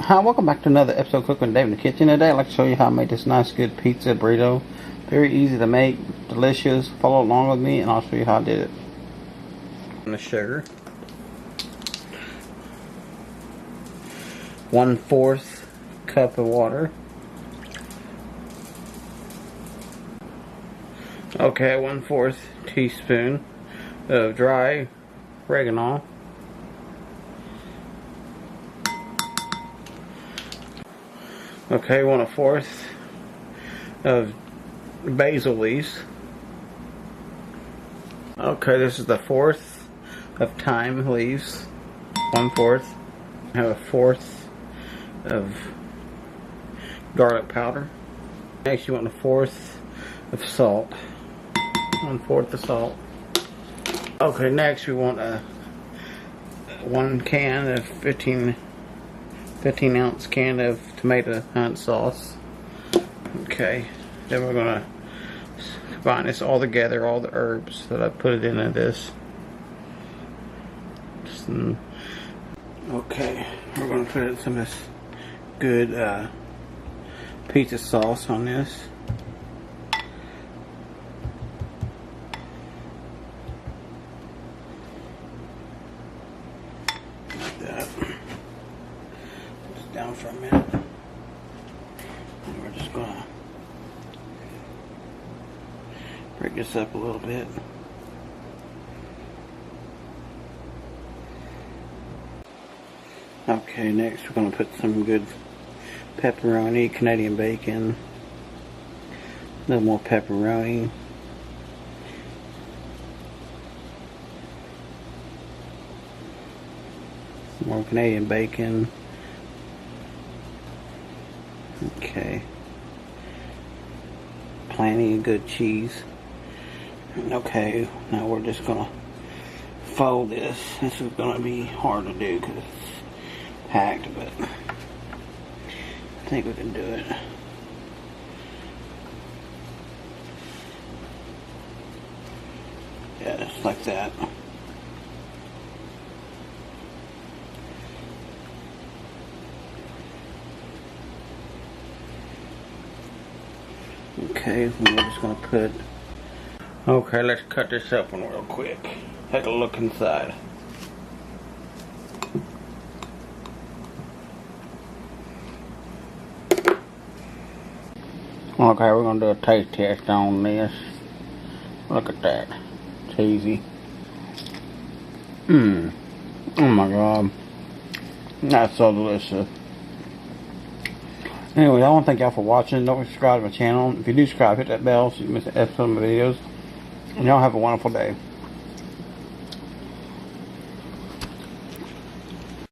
Hi, welcome back to another episode of Cooking with Dave in the Kitchen. Today I'd like to show you how I made this nice good pizza burrito. Very easy to make, delicious. Follow along with me and I'll show you how I did it. The sugar. 1/4 cup of water. Okay, 1/4 teaspoon of dry oregano. Okay, 1/4 of basil leaves. Okay, this is the 1/4 of thyme leaves. 1/4. I have 1/4 of garlic powder. Next, you want 1/4 of salt. 1/4 of salt. Okay, next we want a 1 can of 15 ounce can of tomato hunt sauce. Okay, then we're gonna combine this all together, all the herbs that I put into this. Okay, we're gonna put some of this good pizza sauce on this. Like that. Just down for a minute. And we're just gonna break this up a little bit. Okay, next we're going to put some good pepperoni, Canadian bacon, a little more pepperoni, more Canadian bacon. Okay, plenty of good cheese. Okay, now we're just going to fold this. This is going to be hard to do because it's packed, but I think we can do it. Yeah, just like that. Okay, we're just going to put... Okay, let's cut this open real quick. Take a look inside. Okay, we're going to do a taste test on this. Look at that. Cheesy. Oh my god. That's so delicious. Anyway, I want to thank y'all for watching. Don't subscribe to my channel. If you do subscribe, hit that bell so you don't miss an episode of my videos. And y'all have a wonderful day.